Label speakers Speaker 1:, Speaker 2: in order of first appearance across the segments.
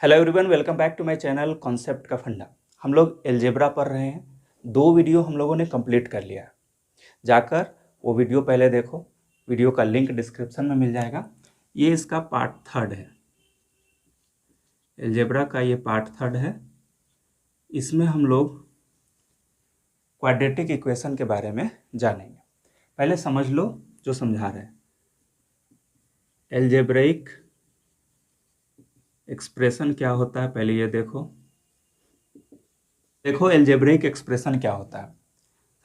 Speaker 1: Hello everyone, welcome back to my channel concept का फंडा। हम लोग अलजेब्रा पढ़ रहे हैं। 2 वीडियो हम लोगों ने कंप्लीट कर लिया है। जाकर वो वीडियो पहले देखो, वीडियो का लिंक डिस्क्रिप्शन में मिल जाएगा। ये इसका पार्ट 3 है, अलजेब्रा का ये पार्ट 3 है। इसमें हम लोग क्वाड्रेटिक इक्वेशन के बारे में जानेंगे। पहले समझ लो जो समझा रहे हैं। अलजेब्रिक एक्सप्रेशन क्या होता है, पहले ये देखो अलजेब्रिक एक्सप्रेशन क्या होता है।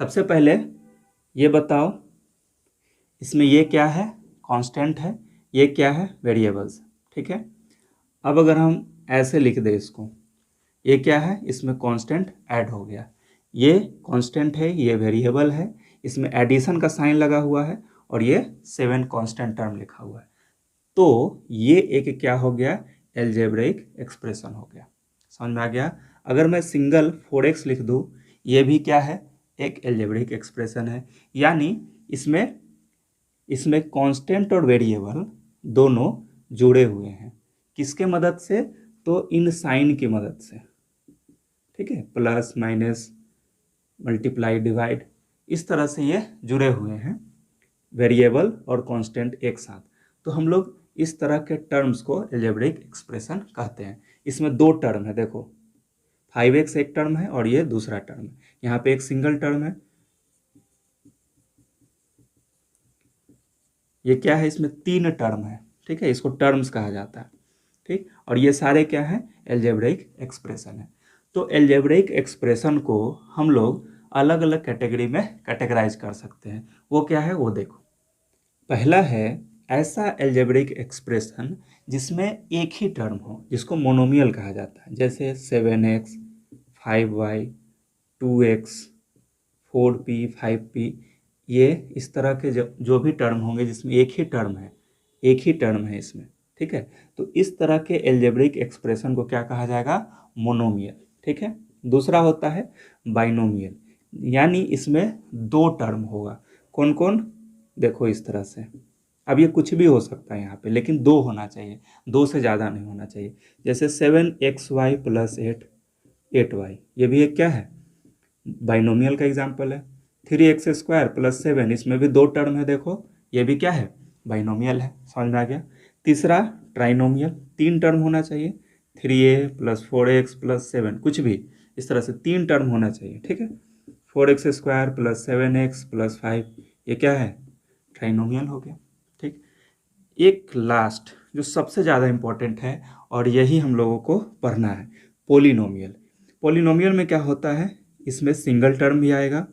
Speaker 1: सबसे पहले ये बताओ, इसमें ये क्या है, कांस्टेंट है, ये क्या है, वेरिएबल्स। ठीक है। अब अगर हम ऐसे लिख दें इसको, ये क्या है, इसमें कांस्टेंट ऐड हो गया, ये कांस्टेंट है, ये वेरिएबल है, इसमें एडिशन का साइन लगा हुआ है और ये 7 कांस्टेंट टर्म लिखा हुआ है। तो ये एक क्या हो गया, अलजेब्रिक एक्सप्रेशन हो गया। समझ में आ गया। अगर मैं सिंगल 4x लिख दूँ, ये भी क्या है, एक अलजेब्रिक एक्सप्रेशन है। यानी इसमें कांस्टेंट और वेरिएबल दोनों जुड़े हुए हैं। किसके मदद से, तो इन साइन की मदद से। ठीक है, प्लस माइनस मल्टीप्लाई डिवाइड, इस तरह से ये जुड़े हुए हैं, वेरिएबल और कांस्टेंट एक साथ। तो हम लोग इस तरह के टर्म्स को अलजेब्रिक एक्सप्रेशन कहते हैं। इसमें 2 टर्म है, देखो 5x एक टर्म है और ये दूसरा टर्म है। यहाँ पे एक सिंगल टर्म है, ये क्या है, इसमें 3 टर्म है। ठीक है, इसको टर्म्स कहा जाता है। ठीक, और ये सारे क्या है, अलजेब्रिक एक्सप्रेशन है। तो अलजेब्रिक एक्सप्रेशन को हम लोग अलग अलग कैटेगरी में कैटेगराइज कर सकते हैं। वो क्या है, वो देखो। पहला है ऐसा अलजेब्रिक एक्सप्रेशन जिसमें एक ही टर्म हो, जिसको मोनोमियल कहा जाता है। जैसे 7x 5y 2x 4p 5p, ये इस तरह के जो भी टर्म होंगे जिसमें एक ही टर्म है, एक ही टर्म है इसमें। ठीक है, तो इस तरह के अलजेब्रिक एक्सप्रेशन को क्या कहा जाएगा, मोनोमियल। ठीक है। दूसरा होता है बाइनोमियल, यानी इसमें 2 टर्म होगा। कौन कौन, देखो इस तरह से। अब ये कुछ भी हो सकता है यहाँ पे, लेकिन 2 होना चाहिए, 2 से ज़्यादा नहीं होना चाहिए। जैसे 7xy + 8y, ये भी एक क्या है, बाइनोमियल का एग्जाम्पल है। 3x² + 7, इसमें भी 2 टर्म है, देखो ये भी क्या है, बाइनोमियल है। समझ में आ गया। तीसरा ट्राइनोमियल, 3 टर्म होना चाहिए, 3a + 4x + 7, कुछ भी इस तरह से 3 टर्म होना चाहिए। ठीक है, 4x² + 7x + 5, ये क्या है, ट्राइनोमियल हो गया। ठीक, एक लास्ट जो सबसे ज़्यादा इम्पोर्टेंट है और यही हम लोगों को पढ़ना है, पोलिनोमियल। पोलिनोमियल में क्या होता है, इसमें सिंगल टर्म भी आएगा,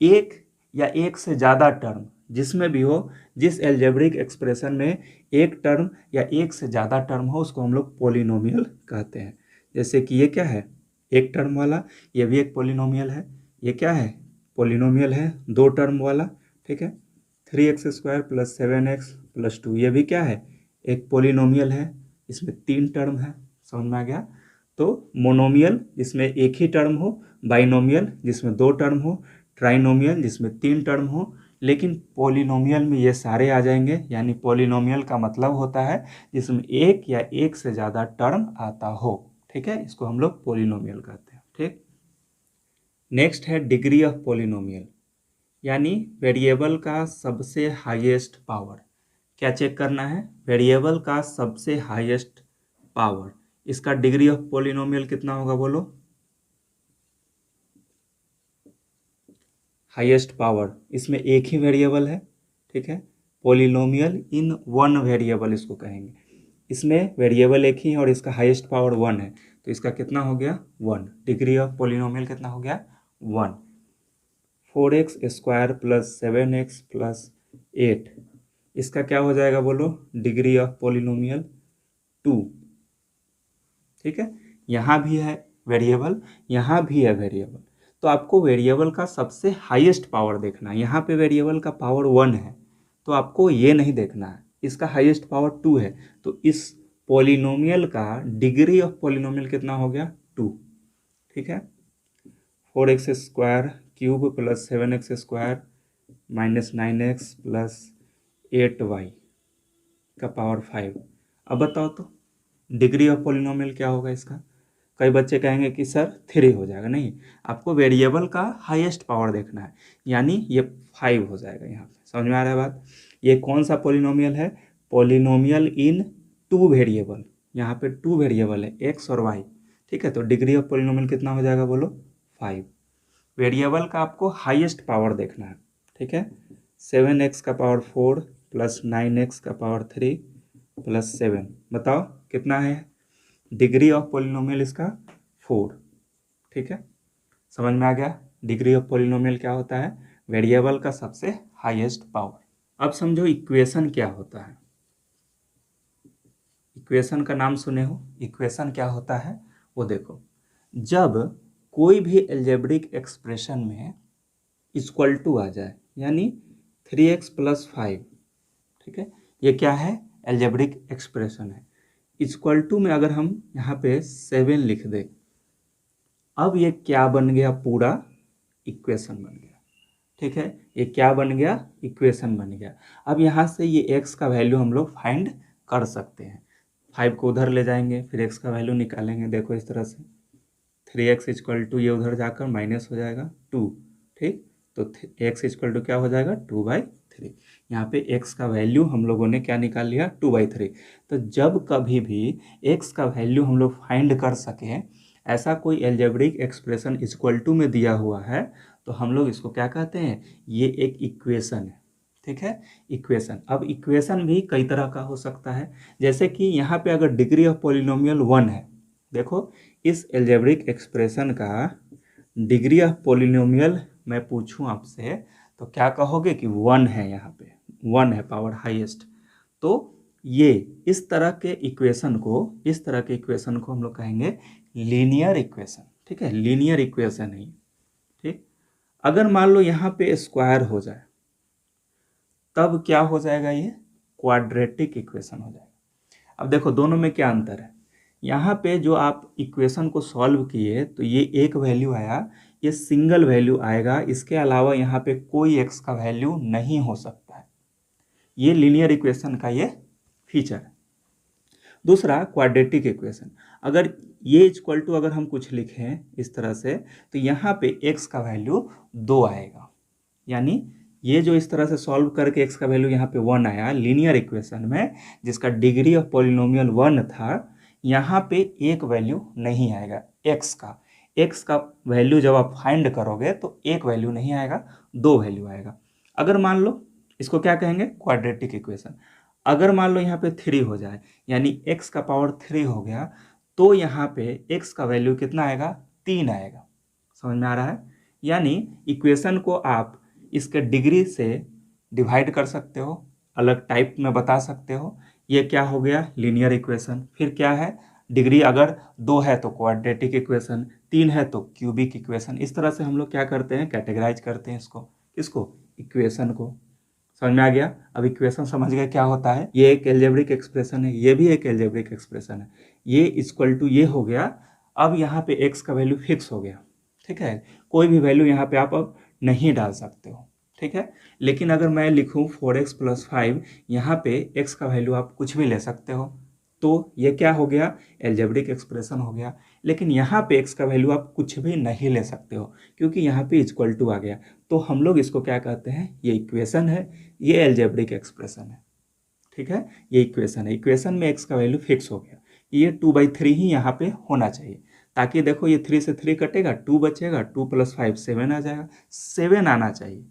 Speaker 1: एक या एक से ज़्यादा टर्म जिसमें भी हो, जिस अलजेब्रिक एक्सप्रेशन में एक टर्म या एक से ज़्यादा टर्म हो, उसको हम लोग पोलिनोमियल कहते हैं। जैसे कि ये क्या है, एक टर्म वाला, ये भी एक पोलिनोमियल है। ये क्या है, पोलिनोमियल है 2 टर्म वाला। ठीक है, 3x² + 7x + 2, ये भी क्या है, एक पोलिनोमियल है, इसमें 3 टर्म है। समझ में आ गया। तो मोनोमियल जिसमें एक ही टर्म हो, बाइनोमियल जिसमें 2 टर्म हो, ट्राइनोमियल जिसमें 3 टर्म हो, लेकिन पॉलिनोमियल में ये सारे आ जाएंगे। यानी पॉलिनोमियल का मतलब होता है जिसमें एक या एक से ज़्यादा टर्म आता हो। ठीक है, इसको हम लोग पॉलिनोमियल कहते हैं। ठीक, नेक्स्ट है डिग्री ऑफ पॉलिनोमियल, यानी वेरिएबल का सबसे हाईएस्ट पावर। क्या चेक करना है, वेरिएबल का सबसे हाईएस्ट पावर, इसका डिग्री ऑफ पॉलिनोमियल कितना होगा, बोलो। हाईएस्ट पावर, इसमें एक ही वेरिएबल है। ठीक है, पॉलिनोमियल इन 1 वेरिएबल इसको कहेंगे। इसमें वेरिएबल एक ही है और इसका हाईएस्ट पावर 1 है, तो इसका कितना हो गया, 1। डिग्री ऑफ पॉलिनोमियल कितना हो गया, 1। 4x² + 7x + 8, इसका क्या हो जाएगा, बोलो, डिग्री ऑफ पॉलिनोमियल 2। ठीक है, यहाँ भी है वेरिएबल, यहाँ भी है वेरिएबल, तो आपको वेरिएबल का सबसे हाईएस्ट पावर देखना है। यहाँ पे वेरिएबल का पावर 1 है, तो आपको ये नहीं देखना है, इसका हाईएस्ट पावर 2 है, तो इस पॉलिनोमियल का डिग्री ऑफ पॉलिनोमियल कितना हो गया, 2। ठीक है, 4x² cube + 7x² - 9x + 8y का पावर 5। अब बताओ तो डिग्री ऑफ पॉलिनोमियल क्या होगा इसका? कई बच्चे कहेंगे कि सर 3 हो जाएगा। नहीं, आपको वेरिएबल का हाईएस्ट पावर देखना है, यानी ये 5 हो जाएगा। यहाँ पे समझ में आ रहा है बात? ये कौन सा पॉलिनोमियल है? पॉलिनोमियल इन 2 वेरिएबल। यहाँ पे 2 वेरिएबल है, एक्स और वाई। ठीक है, तो डिग्री ऑफ पॉलिनोमियल कितना हो जाएगा बोलो? 5। वेरिएबल का आपको हाईएस्ट पावर देखना है। ठीक है, 7x का पावर 4 प्लस 9x का पावर 3 प्लस 7, बताओ कितना है? डिग्री ऑफ पॉलिनोमियल इसका 4। ठीक है, समझ में आ गया? डिग्री ऑफ पॉलिनोमियल क्या होता है? वेरिएबल का सबसे हाईएस्ट पावर। अब समझो इक्वेशन क्या होता है। इक्वेशन का नाम सुने हो? इक्वेशन क्या होता है वो देखो। जब कोई भी एल्जेब्रिक एक्सप्रेशन में इक्वल टू आ जाए, यानी 3x प्लस 5, ठीक है, ये क्या है? एल्जेब्रिक एक्सप्रेशन है। इक्वल टू में अगर हम यहाँ पे 7 लिख दें, अब ये क्या बन गया? पूरा इक्वेशन बन गया। ठीक है, ये क्या बन गया? इक्वेशन बन गया। अब यहाँ से ये x का वैल्यू हम लोग फाइंड कर सकते हैं। 5 को उधर ले जाएंगे, फिर x का वैल्यू निकालेंगे। देखो इस तरह से 3x इक्वल टू, ये उधर जाकर माइनस हो जाएगा 2। ठीक, तो x इक्वल टू क्या हो जाएगा? 2/3। यहाँ पे x का वैल्यू हम लोगों ने क्या निकाल लिया? 2/3। तो जब कभी भी x का वैल्यू हम लोग फाइंड कर सकें, ऐसा कोई एल्जेब्रिक एक्सप्रेशन इक्वल टू में दिया हुआ है, तो हम लोग इसको क्या कहते हैं? ये एक इक्वेशन है। ठीक है, इक्वेशन। अब इक्वेशन भी कई तरह का हो सकता है, जैसे कि यहाँ पे अगर डिग्री ऑफ पॉलिनोमियल 1 है, देखो इस एल्जेब्रिक एक्सप्रेशन का डिग्री ऑफ पॉलिनोमियल मैं पूछूं आपसे, तो क्या कहोगे? कि 1 है। यहाँ पे 1 है, पावर हाईएस्ट। तो ये इस तरह के इक्वेशन को हम लोग कहेंगे लीनियर इक्वेशन। ठीक है, लीनियर इक्वेशन है। ठीक, अगर मान लो यहाँ पे स्क्वायर हो जाए, तब क्या हो जाएगा? ये क्वाड्रेटिक इक्वेशन हो जाएगा। अब देखो दोनों में क्या अंतर है। यहाँ पे जो आप इक्वेशन को सॉल्व किए, तो ये एक वैल्यू आया, ये सिंगल वैल्यू आएगा, इसके अलावा यहाँ पे कोई एक्स का वैल्यू नहीं हो सकता है। ये लीनियर इक्वेशन का ये फीचर है। दूसरा क्वाड्रेटिक इक्वेशन, अगर ये इक्वल टू अगर हम कुछ लिखें इस तरह से, तो यहाँ पे x का वैल्यू 2 आएगा। यानी ये जो इस तरह से सॉल्व करके x का वैल्यू यहाँ पे 1 आया लीनियर इक्वेशन में, जिसका डिग्री ऑफ पॉलिनोमियल 1 था, यहाँ पे एक वैल्यू नहीं आएगा x का। x का वैल्यू जब आप फाइंड करोगे तो एक वैल्यू नहीं आएगा, 2 वैल्यू आएगा। अगर मान लो इसको क्या कहेंगे? Quadratic equation. अगर मान लो यहाँ पे 3 हो जाए, यानी x का पावर 3 हो गया, तो यहाँ पे x का वैल्यू कितना आएगा? 3 आएगा। समझ में आ रहा है? यानी इक्वेशन को आप इसके डिग्री से डिवाइड कर सकते हो, अलग टाइप में बता सकते हो। ये क्या हो गया? Linear equation. फिर क्या है? डिग्री अगर 2 है तो क्वाड्रेटिक इक्वेशन, 3 है तो क्यूबिक इक्वेशन। इस तरह से हम लोग क्या करते हैं? कैटेगराइज करते हैं इसको। किसको? इक्वेशन को। समझ में आ गया? अब इक्वेशन समझ गए क्या होता है? ये एक एल्जेब्रिक एक्सप्रेशन है, ये भी एक एल्जेब्रिक एक्सप्रेशन है। ये इक्वल टू ये हो गया। अब यहाँ पे x का वैल्यू फिक्स हो गया। ठीक है, कोई भी वैल्यू यहाँ पे आप अब नहीं डाल सकते हो। ठीक है, लेकिन अगर मैं लिखूँ 4x प्लस 5, यहाँ पे x का वैल्यू आप कुछ भी ले सकते हो, तो ये क्या हो गया? एल्जेब्रिक एक्सप्रेशन हो गया। लेकिन यहाँ पे x का वैल्यू आप कुछ भी नहीं ले सकते हो, क्योंकि यहाँ पे इक्वल टू आ गया। तो हम लोग इसको क्या कहते हैं? ये इक्वेशन है, ये एल्जेब्रिक एक्सप्रेशन है। ठीक है, ये इक्वेशन है। इक्वेशन में x का वैल्यू फिक्स हो गया। ये 2/3 ही यहाँ पे होना चाहिए, ताकि देखो ये 3 से 3 कटेगा, 2 बचेगा, 2 + 5 7 आ जाएगा। 7 आना चाहिए।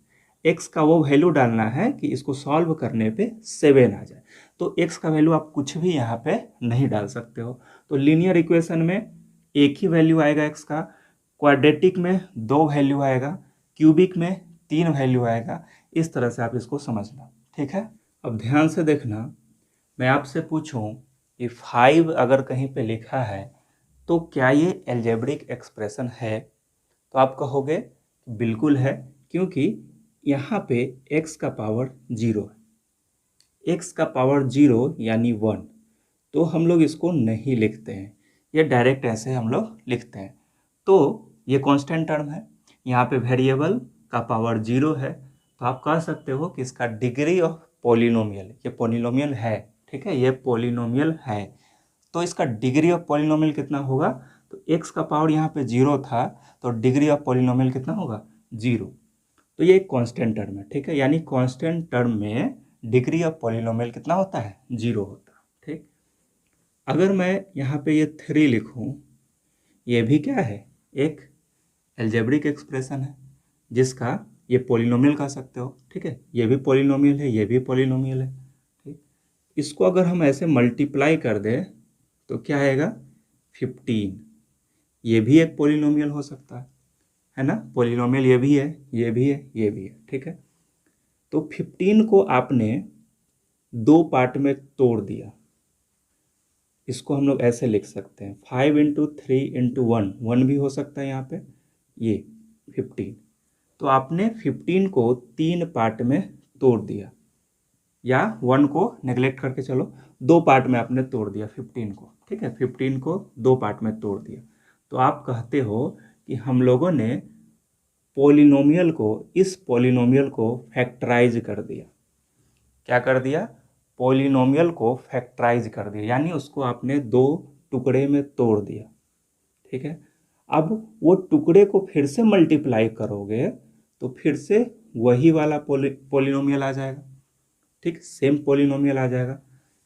Speaker 1: x का वो वैल्यू डालना है कि इसको सॉल्व करने पे 7 आ जाए। तो x का वैल्यू आप कुछ भी यहाँ पे नहीं डाल सकते हो। तो लीनियर इक्वेशन में एक ही वैल्यू आएगा x का, क्वाड्रेटिक में 2 वैल्यू आएगा, क्यूबिक में 3 वैल्यू आएगा। इस तरह से आप इसको समझना। ठीक है, अब ध्यान से देखना, मैं आपसे पूछूं कि 5 अगर कहीं पे लिखा है, तो क्या ये एल्जेब्रिक एक्सप्रेशन है? तो आप कहोगे बिल्कुल है, क्योंकि यहाँ पे x का पावर 0 है। x का पावर 0 यानी 1, तो हम लोग इसको नहीं लिखते हैं, ये डायरेक्ट ऐसे हम लोग लिखते हैं। तो ये कांस्टेंट टर्म है, यहाँ पे वेरिएबल का पावर 0 है, तो आप कह सकते हो कि इसका डिग्री ऑफ पॉलिनोमियल, ये पॉलिनोमियल है। ठीक है, ये पॉलिनोमियल है। तो इसका डिग्री ऑफ पॉलिनोमियल कितना होगा, तो x का पावर यहाँ पे 0 था, तो डिग्री ऑफ पॉलिनोमियल कितना होगा, 0। तो ये एक कांस्टेंट टर्म है, ठीक है, यानी कांस्टेंट टर्म में डिग्री ऑफ पॉलिनोमियल कितना होता है, 0 होता है, ठीक। अगर मैं यहाँ पे ये 3 लिखूँ, ये भी क्या है, एक एल्जेब्रिक एक्सप्रेशन है जिसका ये पॉलिनोमियल कह सकते हो, ठीक है, ये भी पॉलिनोमियल है, ये भी पॉलिनोमियल है, ठीक। इसको अगर हम ऐसे मल्टीप्लाई कर दें तो क्या आएगा, 15। ये भी एक पॉलिनोमियल हो सकता है ना, पॉलिनोमियल ये भी है, ये भी है, ये भी है, ठीक है। तो 15 को आपने 2 पार्ट में तोड़ दिया, इसको हम लोग ऐसे लिख सकते हैं 5 इंटू 3 इंटू 1, 1 भी हो सकता है यहाँ पे, ये 15। तो आपने 15 को 3 पार्ट में तोड़ दिया, या 1 को नेग्लेक्ट करके चलो 2 पार्ट में आपने तोड़ दिया 15 को, ठीक है, 15 को 2 पार्ट में तोड़ दिया। तो आप कहते हो कि हम लोगों ने पॉलिनोमियल को, इस पॉलिनोमियल को फैक्टराइज कर दिया। क्या कर दिया, पॉलिनोमियल को फैक्टराइज कर दिया, यानी उसको आपने 2 टुकड़े में तोड़ दिया, ठीक है। अब वो टुकड़े को फिर से मल्टीप्लाई करोगे तो फिर से वही वाला पॉलिनोमियल आ जाएगा, ठीक, सेम पॉलिनोमियल आ जाएगा।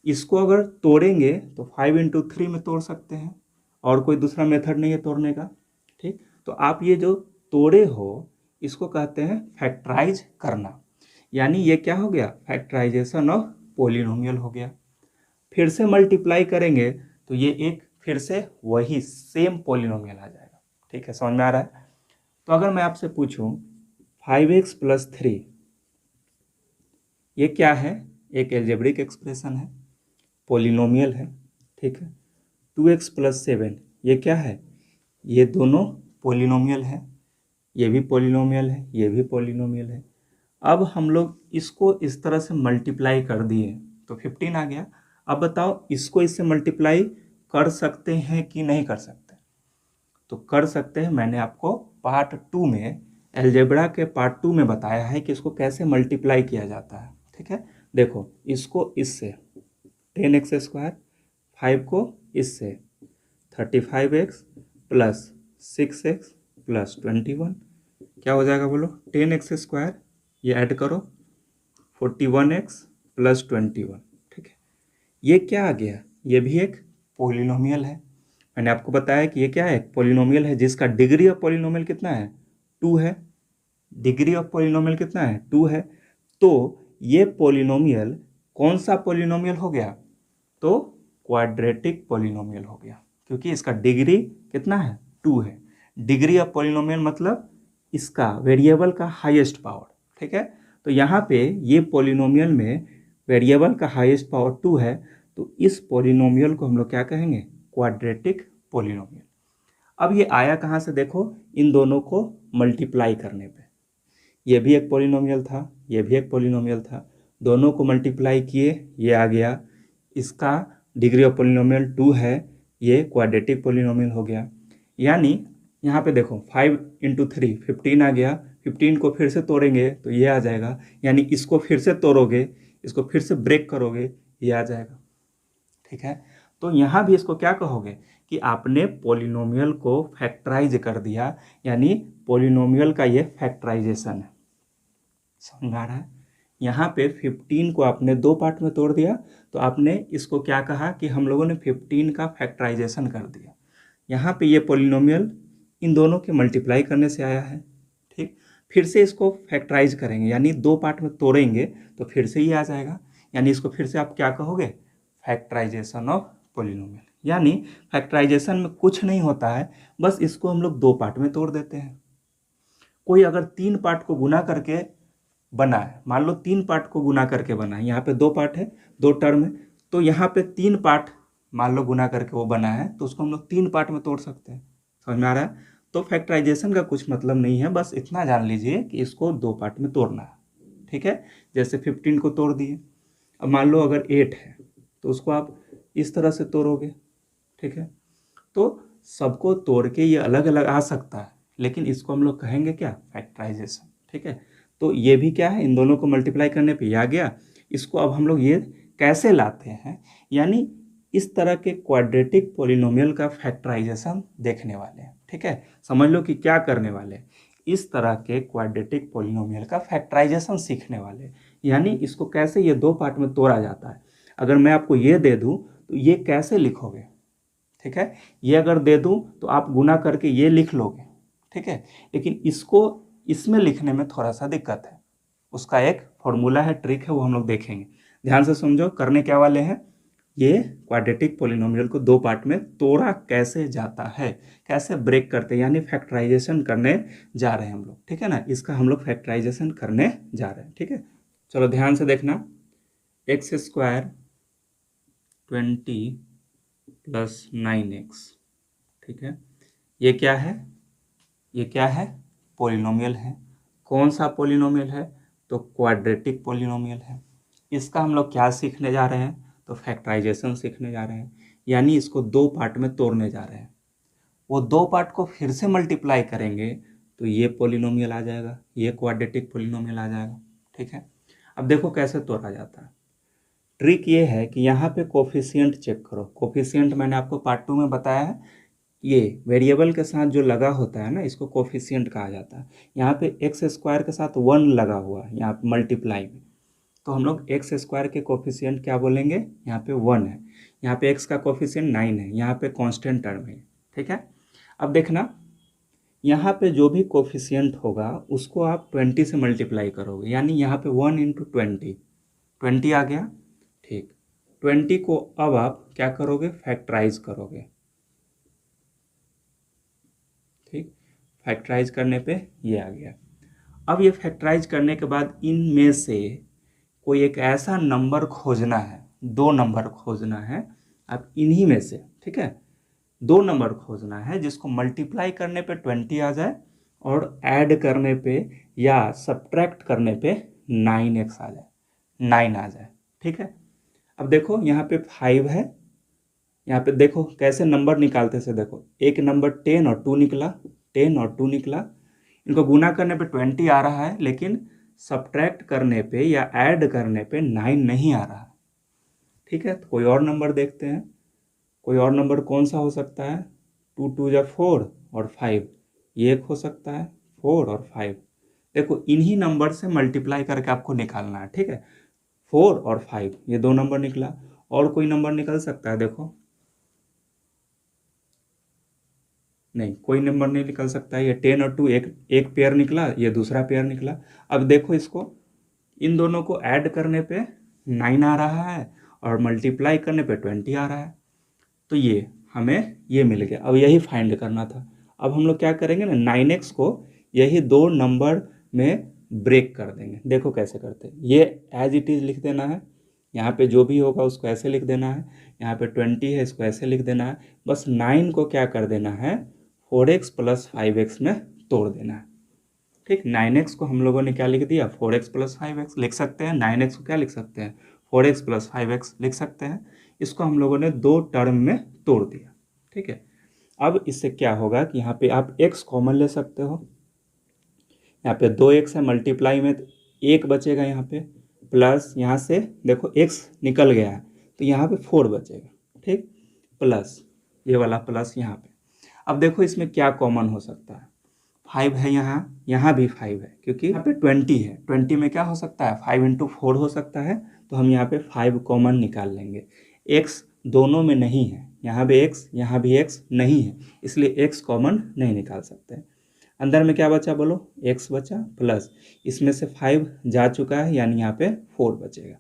Speaker 1: इसको अगर तोड़ेंगे तो 5 इंटू 3 में तोड़ सकते हैं, और कोई दूसरा मेथड नहीं है तोड़ने का, ठीक। तो आप ये जो तोड़े हो इसको कहते हैं फैक्टराइज करना, यानी ये क्या हो गया, फैक्टराइजेशन ऑफ पॉलिनोमियल हो गया। फिर से मल्टीप्लाई करेंगे तो ये एक फिर से वही सेम पॉलिनोमियल आ जाएगा, ठीक है, समझ में आ रहा है। तो अगर मैं आपसे पूछूं 5x प्लस 3, ये क्या है, एक एल्जेब्रिक एक्सप्रेशन है, पॉलिनोमियल है, ठीक है। 2x प्लस 7, ये क्या है, ये दोनों पॉलिनोमियल है, ये भी पॉलिनोमियल है, ये भी पॉलिनोमियल है। अब हम लोग इसको इस तरह से मल्टीप्लाई कर दिए तो 15 आ गया। अब बताओ इसको इससे मल्टीप्लाई कर सकते हैं कि नहीं कर सकते, तो कर सकते हैं। मैंने आपको पार्ट 2 में, अलजेब्रा के पार्ट 2 में बताया है कि इसको कैसे मल्टीप्लाई किया जाता है, ठीक है। देखो इसको इससे 10x² 5 को इससे 35x प्लस 6x प्लस 21, क्या हो जाएगा बोलो, 10x², ये ऐड करो 41x प्लस 21, ठीक है। ये क्या आ गया, ये भी एक पॉलिनोमियल है। मैंने आपको बताया कि ये क्या है, पॉलिनोमियल है जिसका डिग्री ऑफ पॉलिनोमियल कितना है, 2 है। डिग्री ऑफ पॉलिनोमियल कितना है, 2 है। तो ये पॉलिनोमियल कौन सा पॉलिनोमियल हो गया, तो क्वाड्रेटिक पॉलिनोमियल हो गया, क्योंकि इसका डिग्री कितना है, 2 है। डिग्री ऑफ पॉलिनोमियल मतलब इसका वेरिएबल का हाईएस्ट पावर, ठीक है। तो यहाँ पे ये पॉलिनोमियल में वेरिएबल का हाईएस्ट पावर 2 है, तो इस पॉलिनोमियल को हम लोग क्या कहेंगे, क्वाड्रेटिक पॉलिनोमियल। अब ये आया कहाँ से, देखो इन दोनों को मल्टीप्लाई करने पे, ये भी एक पॉलिनोमियल था, ये भी एक पॉलिनोमियल था, दोनों को मल्टीप्लाई किए, ये आ गया, इसका डिग्री ऑफ पॉलिनोमियल 2 है, ये क्वाड्रेटिक पॉलिनोमियल हो गया। यानी यहाँ पे देखो 5 इंटू 3 15 आ गया, 15 को फिर से तोड़ेंगे तो ये आ जाएगा, यानी इसको फिर से तोड़ोगे, इसको फिर से ब्रेक करोगे, ये आ जाएगा, ठीक है। तो यहाँ भी इसको क्या कहोगे कि आपने पॉलिनोमियल को फैक्टराइज कर दिया, यानी पॉलिनोमियल का ये फैक्टराइजेशन है, समझ में आ रहा है। यहाँ पे 15 को आपने 2 पार्ट में तोड़ दिया, तो आपने इसको क्या कहा कि हम लोगों ने 15 का फैक्टराइजेशन कर दिया। यहाँ पे ये पॉलिनोमियल इन दोनों के मल्टीप्लाई करने से आया है, ठीक। फिर से इसको फैक्टराइज करेंगे, यानी 2 पार्ट में तोड़ेंगे तो फिर से ये आ जाएगा, यानी इसको फिर से आप क्या कहोगे, फैक्टराइजेशन ऑफ पॉलिनोमियल। यानी फैक्टराइजेशन में कुछ नहीं होता है, बस इसको हम लोग 2 पार्ट में तोड़ देते हैं। कोई अगर 3 पार्ट को गुना करके बना है, मान लो 3 पार्ट को गुना करके बना है, यहाँ पे 2 पार्ट है, 2 टर्म है, तो यहाँ पे 3 पार्ट मान लो गुना करके वो बना है, तो उसको हम लोग 3 पार्ट में तोड़ सकते हैं, समझ में आ रहा है। तो फैक्टराइजेशन का कुछ मतलब नहीं है, बस इतना जान लीजिए कि इसको 2 पार्ट में तोड़ना है, ठीक है। जैसे 15 को तोड़ दिए, अब मान लो अगर 8 है तो उसको आप इस तरह से तोड़ोगे, ठीक है। तो सबको तोड़ के ये अलग अलग आ सकता है, लेकिन इसको हम लोग कहेंगे क्या, फैक्टराइजेशन, ठीक है। तो ये भी क्या है, इन दोनों को मल्टीप्लाई करने पे ये आ गया। इसको अब हम लोग ये कैसे लाते हैं, यानी इस तरह के क्वाड्रेटिक पॉलिनोमियल का फैक्टराइजेशन देखने वाले हैं। ठीक है, समझ लो कि क्या करने वाले हैं, इस तरह के क्वाड्रेटिक पॉलिनोमियल का फैक्टराइजेशन सीखने वाले, यानी इसको कैसे ये दो पार्ट में तोड़ा जाता है। अगर मैं आपको ये दे दूं तो ये कैसे लिखोगे, ठीक है, ये अगर दे दूं तो आप गुना करके ये लिख लोगे, ठीक है, लेकिन इसको इसमें लिखने में थोड़ा सा दिक्कत है, उसका एक फॉर्मूला है, ट्रिक है, वो हम लोग देखेंगे। ध्यान से समझो, करने क्या वाले हैं, ये क्वाड्रेटिक पॉलिनोमियल को दो पार्ट में तोड़ा कैसे जाता है, कैसे ब्रेक करते हैं, यानी फैक्टराइजेशन करने जा रहे हैं हम लोग। ठीक है ना, इसका हम लोग फैक्टराइजेशन करने जा रहे हैं। ठीक है, चलो ध्यान से देखना, एक्स स्क्वायर 20 + 9x, ठीक है, ये क्या है, ये क्या है, पॉलिनोमियल है। कौन सा पॉलिनोमियल है, तो क्वाड्रेटिक पॉलिनोमियल है। इसका हम लोग क्या सीखने जा रहे हैं, तो फैक्टराइजेशन सीखने जा रहे हैं, यानी इसको दो पार्ट में तोड़ने जा रहे हैं। वो दो पार्ट को फिर से मल्टीप्लाई करेंगे तो ये पॉलिनोमियल आ जाएगा, ये क्वाड्रेटिक पॉलिनोमियल आ जाएगा। ठीक है, अब देखो कैसे तोड़ा जाता है। ट्रिक ये है कि यहाँ पे कोफिशिएंट चेक करो। कोफिशिएंट मैंने आपको पार्ट 2 में बताया है, ये वेरिएबल के साथ जो लगा होता है ना, इसको कोफिशिएंट कहा जाता है। यहाँ पे एक्स स्क्वायर के साथ 1 लगा हुआ है यहाँ पे मल्टीप्लाई में, तो हम लोग एक्स स्क्वायर के कोफिशिएंट क्या बोलेंगे, यहाँ पे 1 है, यहाँ पे एक्स का कोफिशिएंट 9 है, यहाँ पे कांस्टेंट टर्म है। ठीक है, अब देखना, यहाँ पे जो भी कोफिशिएंट होगा उसको आप 20 से मल्टीप्लाई करोगे, यानी यहाँ पे 1 × 20 आ गया। ठीक, 20 को अब आप क्या करोगे, फैक्टराइज करोगे। ठीक, फैक्टराइज करने पे ये आ गया। अब ये फैक्टराइज करने के बाद इनमें से कोई एक ऐसा नंबर खोजना है, दो नंबर खोजना है, अब इन्हीं में से, ठीक है, दो नंबर खोजना है जिसको मल्टीप्लाई करने पे 20 आ जाए और ऐड करने पे या सब्ट्रैक्ट करने पे 9x आ जाए, 9 आ जाए। ठीक है, अब देखो यहाँ पे 5 है, यहाँ पे देखो कैसे नंबर निकालते से, देखो एक नंबर 10 और 2 निकला, 10 और 2 निकला, इनको गुना करने पे 20 आ रहा है, लेकिन सब्ट्रैक्ट करने पे या ऐड करने पे 9 नहीं आ रहा है। ठीक है, तो कोई और नंबर देखते हैं, कोई और नंबर कौन सा हो सकता है, 2 × 2 = 4 और 5, ये एक हो सकता है, 4 और 5। देखो इन्हीं नंबर से मल्टीप्लाई करके आपको निकालना है। ठीक है, 4 और 5 ये दो नंबर निकला, और कोई नंबर निकल सकता है, देखो नहीं, कोई नंबर नहीं निकल सकता है, ये 10 और 2 एक पेयर निकला, ये दूसरा पेयर निकला। अब देखो इसको, इन दोनों को ऐड करने पे 9 आ रहा है और मल्टीप्लाई करने पे 20 आ रहा है, तो ये हमें ये मिल गया। अब यही फाइंड करना था। अब हम लोग क्या करेंगे ना, 9x को यही दो नंबर में ब्रेक कर देंगे। देखो कैसे करते हैं, ये एज इट इज़ लिख देना है, यहाँ पे जो भी होगा उसको ऐसे लिख देना है, यहाँ पे 20 है इसको ऐसे लिख देना है, बस 9 को क्या कर देना है, 4x + 5x में तोड़ देना है। ठीक, 9x को हम लोगों ने क्या लिख दिया, 4x + 5x लिख सकते हैं, 9x को क्या लिख सकते हैं, 4x + 5x लिख सकते हैं। इसको हम लोगों ने दो टर्म में तोड़ दिया। ठीक है, अब इससे क्या होगा कि यहाँ पे आप x कॉमन ले सकते हो, यहाँ पे 2x है, मल्टीप्लाई में तो 1 बचेगा यहाँ पे, प्लस यहाँ से देखो x निकल गया है तो यहाँ पे 4 बचेगा। ठीक, प्लस ये वाला प्लस यहाँ पे। अब देखो इसमें क्या कॉमन हो सकता है, 5 है यहाँ, यहाँ भी 5 है, क्योंकि यहाँ पे 20 है, 20 में क्या हो सकता है, 5 × 4 हो सकता है, तो हम यहाँ पे 5 कॉमन निकाल लेंगे। x दोनों में नहीं है, यहाँ भी x, यहाँ भी x नहीं है, इसलिए x कॉमन नहीं निकाल सकते। अंदर में क्या बचा बोलो, x बचा, प्लस इसमें से 5 जा चुका है, यानी यहाँ पे 4 बचेगा।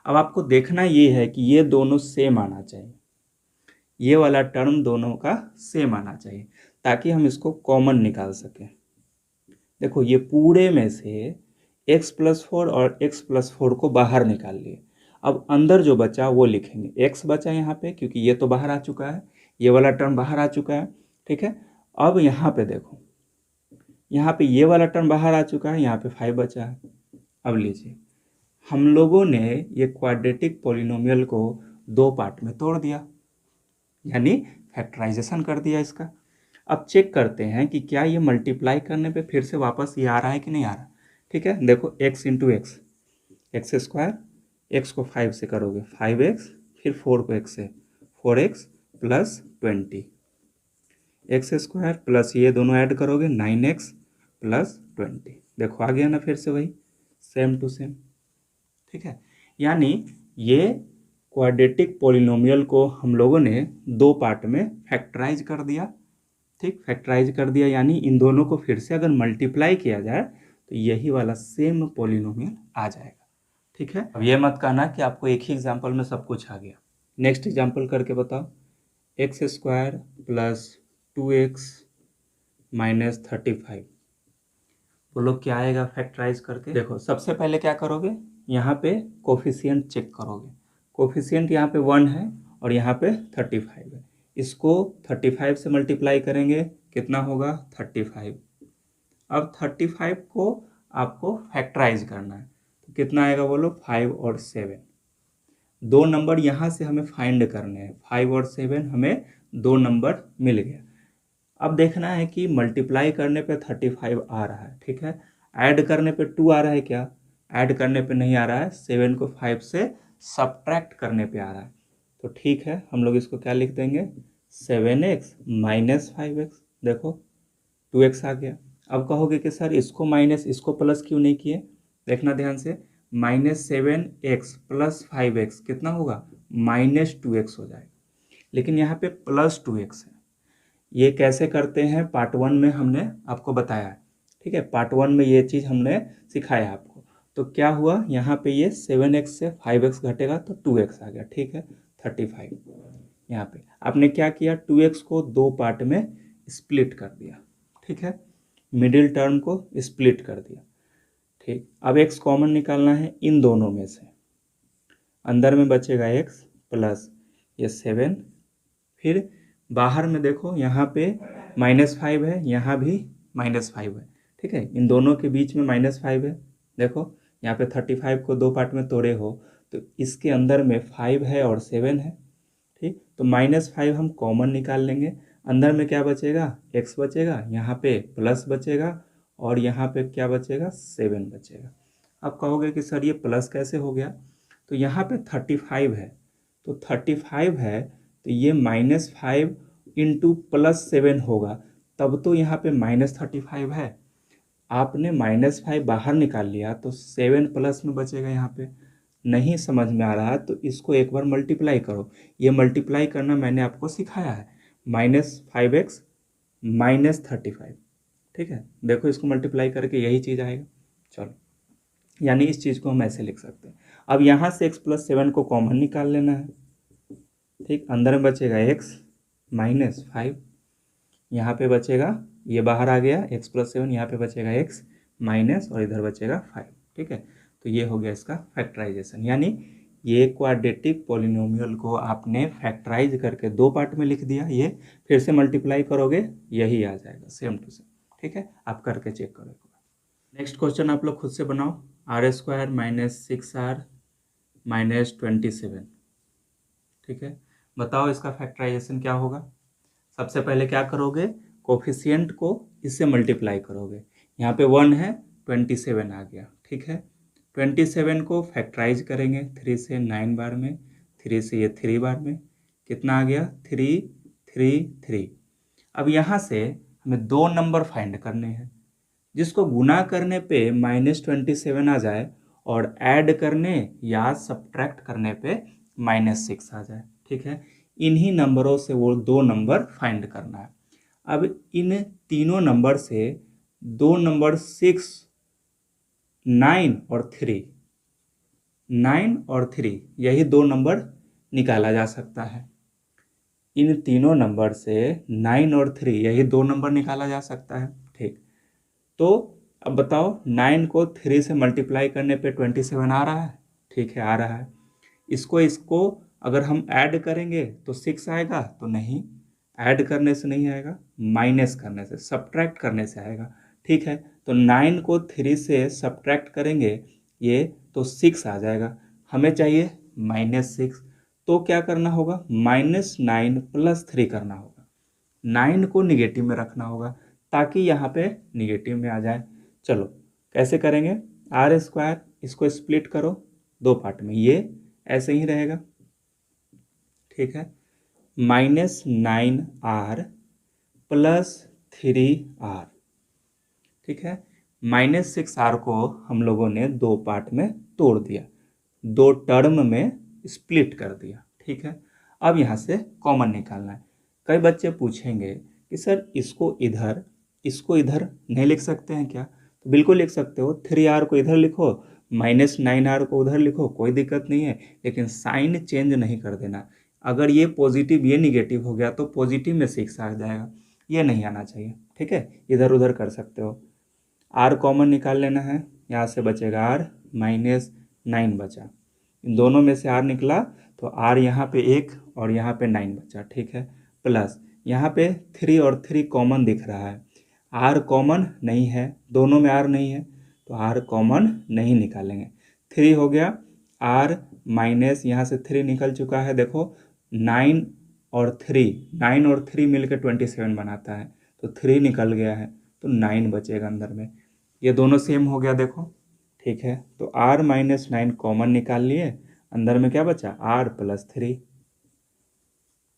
Speaker 1: अब आपको देखना ये है कि ये दोनों सेम आना चाहिए, ये वाला टर्म दोनों का सेम आना चाहिए, ताकि हम इसको कॉमन निकाल सकें। देखो ये पूरे में से x + 4 और x + 4 को बाहर निकाल लिए। अब अंदर जो बचा वो लिखेंगे, x बचा यहाँ पे क्योंकि ये तो बाहर आ चुका है, ये वाला टर्म बाहर आ चुका है। ठीक है, अब यहाँ पे देखो, यहाँ पे ये वाला टर्म बाहर आ चुका है, यहाँ पे 5 बचा है। अब लीजिए, हम लोगों ने ये क्वाड्रेटिक पॉलिनोमियल को दो पार्ट में तोड़ दिया, यानी फैक्टराइजेशन कर दिया इसका। अब चेक करते हैं कि क्या ये मल्टीप्लाई करने पे फिर से वापस ये आ रहा है कि नहीं आ रहा। ठीक है, देखो x × x, x square, x को 5 से करोगे 5x, फिर 4 को x से 4x plus 20, x square plus ये दोनों ऐड करोगे 9x प्लस 20। देखो आ गया ना, फिर से वही सेम टू सेम। ठीक है, यानी ये क्वाड्रेटिक पॉलिनोमियल को हम लोगों ने दो पार्ट में फैक्टराइज कर दिया। ठीक, फैक्टराइज कर दिया, यानी इन दोनों को फिर से अगर मल्टीप्लाई किया जाए तो यही वाला सेम पॉलिनोमियल आ जाएगा। ठीक है, अब ये मत कहना कि आपको एक ही एग्जाम्पल में सब कुछ आ गया। नेक्स्ट एग्जाम्पल करके बताओ, x square plus 2x minus 35। बोलो क्या आएगा फैक्टराइज करके। देखो सबसे पहले क्या करोगे, यहाँ पे कोफिशिएंट चेक करोगे। कोफिशिएंट यहाँ पे 1 है और यहाँ पे 35 है। इसको 35 से मल्टीप्लाई करेंगे, कितना होगा 35। अब 35 को आपको फैक्टराइज करना है, तो कितना आएगा बोलो 5 और 7। दो नंबर यहाँ से हमें फाइंड करने हैं, 5 और 7 हमें दो नंबर मिल गया। अब देखना है कि मल्टीप्लाई करने पे 35 आ रहा है, ठीक है, ऐड करने पे 2 आ रहा है क्या, ऐड करने पे नहीं आ रहा है, 7 को 5 से सब्ट्रैक्ट करने पे आ रहा है। तो ठीक है, हम लोग इसको क्या लिख देंगे 7x माइनस 5x। देखो 2x आ गया। अब कहोगे कि सर इसको माइनस इसको प्लस क्यों नहीं किए, देखना ध्यान से, -7x प्लस 5x कितना होगा -2x हो जाएगा, लेकिन यहाँ पे प्लस 2x है। ये कैसे करते हैं पार्ट 1 में हमने आपको बताया है। ठीक है, पार्ट 1 में ये चीज़ हमने सिखाया आपको। तो क्या हुआ, यहाँ पे ये 7x से 5x घटेगा तो 2x आ गया। ठीक है, 35। यहाँ पे आपने क्या किया, 2x को दो पार्ट में स्प्लिट कर दिया। ठीक है, मिडिल टर्म को स्प्लिट कर दिया। ठीक, अब x कॉमन निकालना है इन दोनों में से, अंदर में बचेगा x प्लस ये 7, फिर बाहर में देखो यहाँ पे -5 है, यहाँ भी -5 है। ठीक है, इन दोनों के बीच में -5 है। देखो यहाँ पे 35 को दो पार्ट में तोड़े हो तो इसके अंदर में 5 है और 7 है। ठीक, तो -5 हम कॉमन निकाल लेंगे, अंदर में क्या बचेगा x बचेगा, यहाँ पे प्लस बचेगा और यहाँ पे क्या बचेगा 7 बचेगा। अब कहोगे कि सर ये प्लस कैसे हो गया, तो यहाँ पे 35 है, तो 35 है तो ये -5 इंटू +7 होगा, तब तो यहाँ पे -35 है। आपने -5 बाहर निकाल लिया तो 7 प्लस में बचेगा। यहाँ पे नहीं समझ में आ रहा है तो इसको एक बार मल्टीप्लाई करो, ये मल्टीप्लाई करना मैंने आपको सिखाया है, -5x -35। ठीक है, देखो इसको मल्टीप्लाई करके यही चीज़ आएगा। चलो, यानी इस चीज़ को हम ऐसे लिख सकते हैं। अब यहाँ से x + 7 को कॉमन निकाल लेना है। ठीक, अंदर में बचेगा x -5, यहाँ पे बचेगा, ये बाहर आ गया x + 7, यहाँ पे बचेगा x माइनस और इधर बचेगा 5। ठीक है, तो ये हो गया इसका फैक्टराइजेशन, यानी ये क्वाड्रेटिक पॉलिनोमियल को आपने फैक्टराइज करके दो पार्ट में लिख दिया, ये फिर से मल्टीप्लाई करोगे यही आ जाएगा सेम टू सेम। ठीक है, आप करके चेक करो एक बार। नेक्स्ट क्वेश्चन आप लोग खुद से बनाओ, r² - 6r - 27। ठीक है, बताओ इसका फैक्टराइजेशन क्या होगा। सबसे पहले क्या करोगे, कोफिशिएंट को इससे मल्टीप्लाई करोगे, यहाँ पे 1 है 27 आ गया। ठीक है, 27 को फैक्टराइज करेंगे 3 से 9 बार में, 3 से ये 3 बार में, कितना आ गया 3 3 3। अब यहाँ से हमें दो नंबर फाइंड करने हैं, जिसको गुना करने पे -27 आ जाए और ऐड करने या सब्ट्रैक्ट करने पे -6 आ जाए। ठीक है, इन्हीं नंबरों से वो दो नंबर फाइंड करना है। अब इन तीनों नंबर से दो नंबर 6, 9 और 3, 9 और 3 यही दो नंबर निकाला जा सकता है। इन तीनों नंबर से 9 और 3 यही दो नंबर निकाला जा सकता है। ठीक, तो अब बताओ 9 को 3 से मल्टीप्लाई करने पे 27 आ रहा है। ठीक है, आ रहा है। इसको अगर हम ऐड करेंगे तो 6 आएगा, तो नहीं, ऐड करने से नहीं आएगा, माइनस करने से, सब्ट्रैक्ट करने से आएगा। ठीक है, तो 9 को 3 से सब्ट्रैक्ट करेंगे ये तो 6 आ जाएगा, हमें चाहिए -6। तो क्या करना होगा, -9 + 3 करना होगा, 9 को निगेटिव में रखना होगा ताकि यहाँ पे निगेटिव में आ जाए। चलो कैसे करेंगे, r², इसको स्प्लिट करो दो पार्ट में, ये ऐसे ही रहेगा। ठीक है, -9r प्लस 3r, ठीक है। -6r को हम लोगों ने दो पार्ट में तोड़ दिया, दो टर्म में स्प्लिट कर दिया, ठीक है। अब यहाँ से कॉमन निकालना है। कई बच्चे पूछेंगे कि सर इसको इधर नहीं लिख सकते हैं क्या? तो बिल्कुल लिख सकते हो, 3r को इधर लिखो, -9r को उधर लिखो, कोई दिक्कत नहीं है, लेकिन साइन चेंज नहीं कर देना। अगर ये पॉजिटिव ये निगेटिव हो गया तो पॉजिटिव में 6 आ जाएगा, ये नहीं आना चाहिए, ठीक है। इधर उधर कर सकते हो। r कॉमन निकाल लेना है, यहाँ से बचेगा r, -9 बचा, इन दोनों में से r निकला तो r यहाँ पे 1 और यहाँ पे 9 बचा, ठीक है। प्लस यहाँ पे 3 और 3 कॉमन दिख रहा है, r कॉमन नहीं है, दोनों में r नहीं है तो r कॉमन नहीं निकालेंगे। 3 हो गया, r माइनस यहाँ से 3 निकल चुका है, देखो 9 और 3 मिलकर 27 बनाता है, तो 3 निकल गया है तो 9 बचेगा अंदर में। ये दोनों सेम हो गया देखो, ठीक है। तो r -9 कॉमन निकाल लिए, अंदर में क्या बचा r + 3,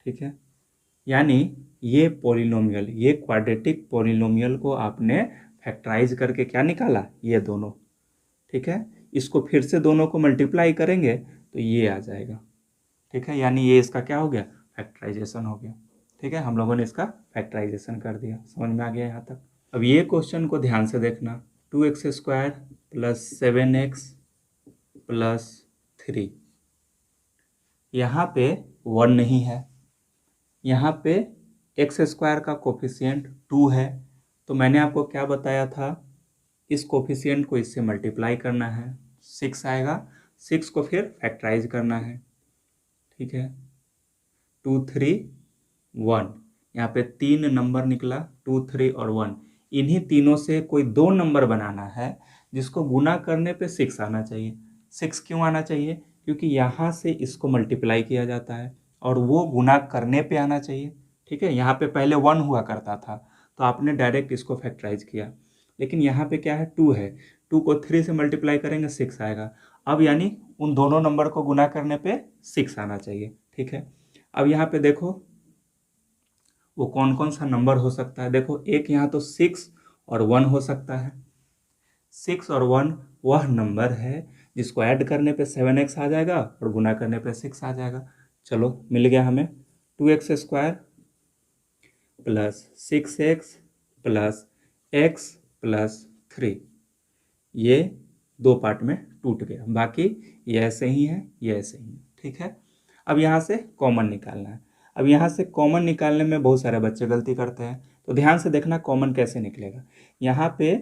Speaker 1: ठीक है। यानी ये पॉलिनोमियल, ये क्वाड्रेटिक पॉलिनोमियल को आपने फैक्टराइज करके क्या निकाला, ये दोनों, ठीक है। इसको फिर से दोनों को मल्टीप्लाई करेंगे तो ये आ जाएगा, ठीक है। यानी ये इसका क्या हो गया, फैक्टराइजेशन हो गया, ठीक है। हम लोगों ने इसका फैक्टराइजेशन कर दिया, समझ में आ गया यहाँ तक। अब ये क्वेश्चन को ध्यान से देखना, 2x² + 7x + 3, यहाँ पे 1 नहीं है, यहाँ पे x² का कोफिशिएंट 2 है, तो मैंने आपको क्या बताया था, इस कोफिशिएंट को इससे मल्टीप्लाई करना है, 6 आएगा, 6 को फिर फैक्टराइज करना है, ठीक है। 2 3 1, यहाँ पे 3 नंबर निकला, 2 3 और 1, इन्हीं तीनों से कोई दो नंबर बनाना है जिसको गुना करने पे 6 आना चाहिए। 6 क्यों आना चाहिए, क्योंकि यहाँ से इसको मल्टीप्लाई किया जाता है और वो गुना करने पे आना चाहिए, ठीक है। यहाँ पे पहले 1 हुआ करता था तो आपने डायरेक्ट इसको फैक्टराइज किया, लेकिन यहाँ पे क्या है, 2 है, 2 को 3 से मल्टीप्लाई करेंगे 6 आएगा। अब यानी उन दोनों नंबर को गुना करने पे 6 आना चाहिए, ठीक है। अब यहाँ पे देखो वो कौन कौन सा नंबर हो सकता है, देखो एक यहाँ तो 6 और 1 हो सकता है। 6 और 1 वह नंबर है जिसको ऐड करने पे 7x आ जाएगा और गुना करने पे 6 आ जाएगा। चलो मिल गया हमें, 2x² + 6x + x + 3, ये दो पार्ट में टूट गया, बाकी ये ऐसे ही है, ये ऐसे ही है, ठीक है। अब यहाँ से कॉमन निकालना है। अब यहाँ से कॉमन निकालने में बहुत सारे बच्चे गलती करते हैं, तो ध्यान से देखना कॉमन कैसे निकलेगा। यहाँ पे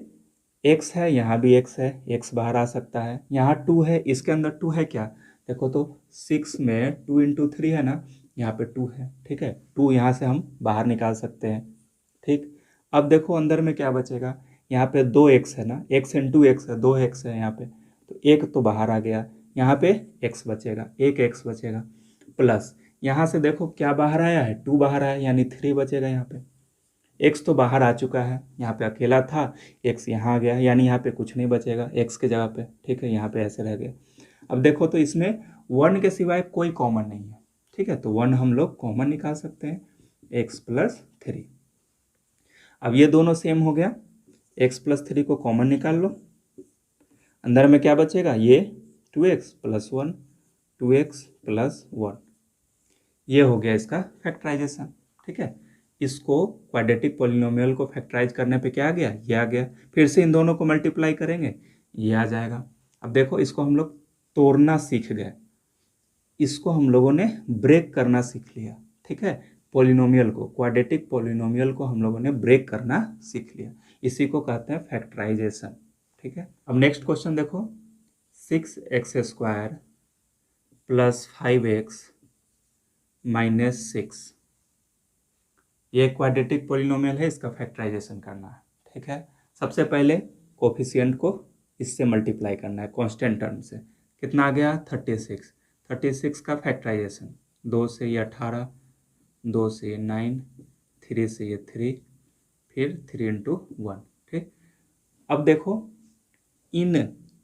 Speaker 1: x है, यहाँ भी x है, x बाहर आ सकता है, यहाँ 2 है, इसके अंदर 2 है क्या, देखो तो 6 में 2 × 3 है ना, यहाँ पे 2 है, ठीक है। 2 यहाँ से हम बाहर निकाल सकते हैं, ठीक। अब देखो अंदर में क्या बचेगा, यहाँ पे 2x है ना, x × x है, 2x है यहाँ पे, तो एक तो बाहर आ गया, यहाँ पे x बचेगा, एक x बचेगा, प्लस यहाँ से देखो क्या बाहर आया है, 2 बाहर आया, यानी 3 बचेगा। यहाँ पे x तो बाहर आ चुका है, यहाँ पे अकेला था, x यहाँ आ गया, यानी यहाँ पे कुछ नहीं बचेगा x के जगह पे, ठीक है। यहाँ पे ऐसे रह गया। अब देखो तो इसमें 1 के सिवाय कोई कॉमन नहीं है, ठीक है, तो 1 हम लोग कॉमन निकाल सकते हैं, x + 3। अब ये दोनों सेम हो गया, x + 3 को कॉमन निकाल लो, अंदर में क्या बचेगा, ये 2x + 1, 2x + 1, ये हो गया इसका फैक्टराइजेशन, ठीक है। इसको क्वाड्रेटिक पॉलिनोमियल को फैक्टराइज करने पे क्या आ गया, ये आ गया, फिर से इन दोनों को मल्टीप्लाई करेंगे, ये आ जाएगा। अब देखो इसको हम लोग तोड़ना सीख गए, इसको हम लोगों ने ब्रेक करना सीख लिया, ठीक है। पॉलिनोमियल को, क्वाड्रेटिक पॉलिनोमियल को हम लोगों ने ब्रेक करना सीख लिया, इसी को कहते हैं फैक्टराइजेशन, ठीक है। अब नेक्स्ट क्वेश्चन देखो, 6x² + 5x - 6, ये क्वाड्रेटिक पॉलिनोमियल है, इसका फैक्टराइजेशन करना है, ठीक है। सबसे पहले कोफिशिएंट को इससे मल्टीप्लाई करना है कांस्टेंट टर्म से, कितना आ गया, 36, 36 का फैक्टराइजेशन, 2 से ये 18, 2 से ये 9, 3 से ये 3, फिर 3 × 1, ठीक। अब देखो इन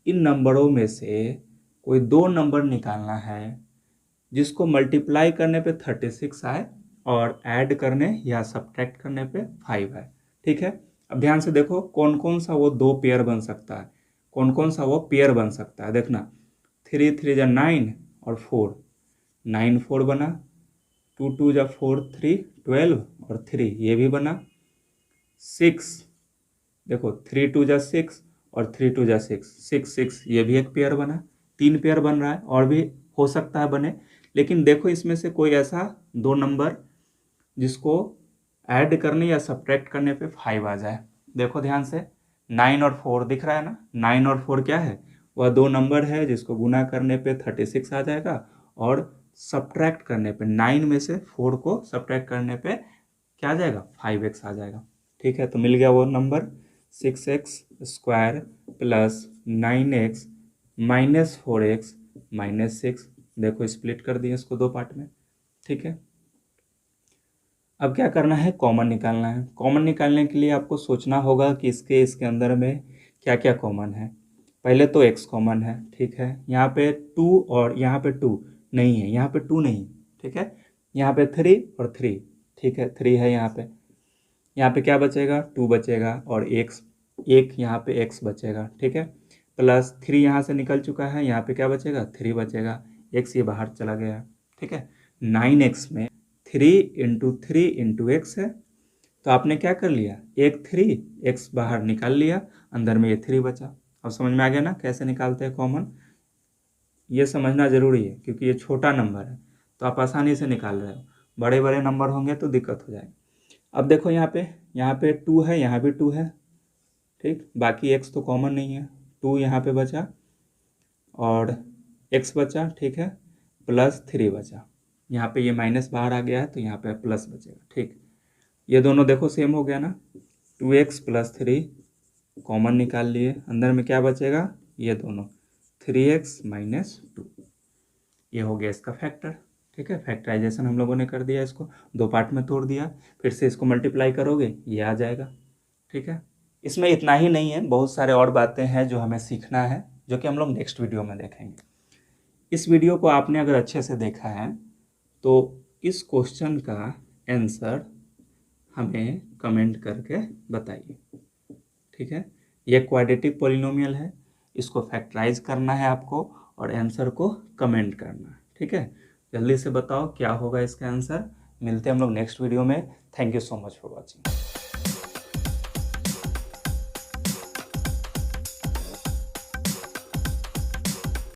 Speaker 1: नंबरों में से कोई दो नंबर निकालना है जिसको मल्टीप्लाई करने पे 36 आए और ऐड करने या सब्ट्रैक्ट करने पे 5 है। ठीक है, अब ध्यान से देखो कौन कौन सा वो 2 पेयर बन सकता है, कौन कौन सा वो पेयर बन सकता है। देखना 3 3 जा 9 और 4, 9 4 बना, 2 2 जा 4 3 12 और 3 ये भी बना। 6 देखो 3 2 जा 6 और 3 2 जा 6 6 6 ये भी एक पेयर बना। 3 पेयर बन रहा है, और भी हो सकता है बने, लेकिन देखो इसमें से कोई ऐसा 2 नंबर जिसको ऐड करने या सब्ट्रैक्ट करने पे 5 आ जाए। देखो ध्यान से 9 और 4 दिख रहा है ना, 9 और 4 क्या है, वह 2 नंबर है जिसको गुना करने पे 36 आ जाएगा, और सब्ट्रैक्ट करने पे 9 में से 4 को सब्ट्रैक्ट करने पे क्या आ जाएगा, 5x आ जाएगा। ठीक है, तो मिल गया वो number 6x square plus 9x minus 4x minus 6। देखो स्प्लिट कर दिए इसको 2 पार्ट में। ठीक है, अब क्या करना है, कॉमन निकालना है। कॉमन निकालने के लिए आपको सोचना होगा कि इसके अंदर में क्या क्या कॉमन है। पहले तो x कॉमन है, ठीक है, यहाँ पे 2 और यहाँ पे 2 नहीं है, यहाँ पे 2 नहीं, ठीक है, यहाँ पे 3 और 3, ठीक है, 3 है यहाँ पे क्या बचेगा, 2 बचेगा, और एक यहाँ पे x बचेगा। ठीक है, प्लस 3 यहाँ से निकल चुका है, यहाँ पे क्या बचेगा, 3 बचेगा, x ये बाहर चला गया। ठीक है, 9x में 3 इंटू 3 इंटू एक्स है, तो आपने क्या कर लिया, एक 3 x बाहर निकाल लिया, अंदर में ये 3 बचा। अब समझ में आ गया ना कैसे निकालते हैं कॉमन, ये समझना जरूरी है क्योंकि ये छोटा नंबर है तो आप आसानी से निकाल रहे हो, बड़े बड़े नंबर होंगे तो दिक्कत हो जाएगी। अब देखो यहाँ पे 2 है, यहाँ भी 2 है, ठीक, बाकी x तो कॉमन नहीं है, 2 यहाँ पे बचा और x बचा, ठीक है, प्लस 3 बचा, यहाँ पे ये माइनस बाहर आ गया है तो यहाँ पे प्लस बचेगा। ठीक, ये दोनों देखो सेम हो गया ना, 2x प्लस 3 कॉमन निकाल लिए, अंदर में क्या बचेगा, ये दोनों 3x माइनस 2, ये हो गया इसका फैक्टर। ठीक है, फैक्टराइजेशन हम लोगों ने कर दिया, इसको 2 पार्ट में तोड़ दिया, फिर से इसको मल्टीप्लाई करोगे ये आ जाएगा। ठीक है, इसमें इतना ही नहीं है, बहुत सारे और बातें हैं जो हमें सीखना है, जो कि हम लोग नेक्स्ट वीडियो में देखेंगे। इस वीडियो को आपने अगर अच्छे से देखा है तो इस क्वेश्चन का आंसर हमें कमेंट करके बताइए। ठीक है, ये क्वाड्रेटिक पॉलिनोमियल है, इसको फैक्टराइज करना है आपको और आंसर को कमेंट करना है। ठीक है, जल्दी से बताओ क्या होगा इसका आंसर। मिलते हैं हम लोग नेक्स्ट वीडियो में। Thank you so much for watching.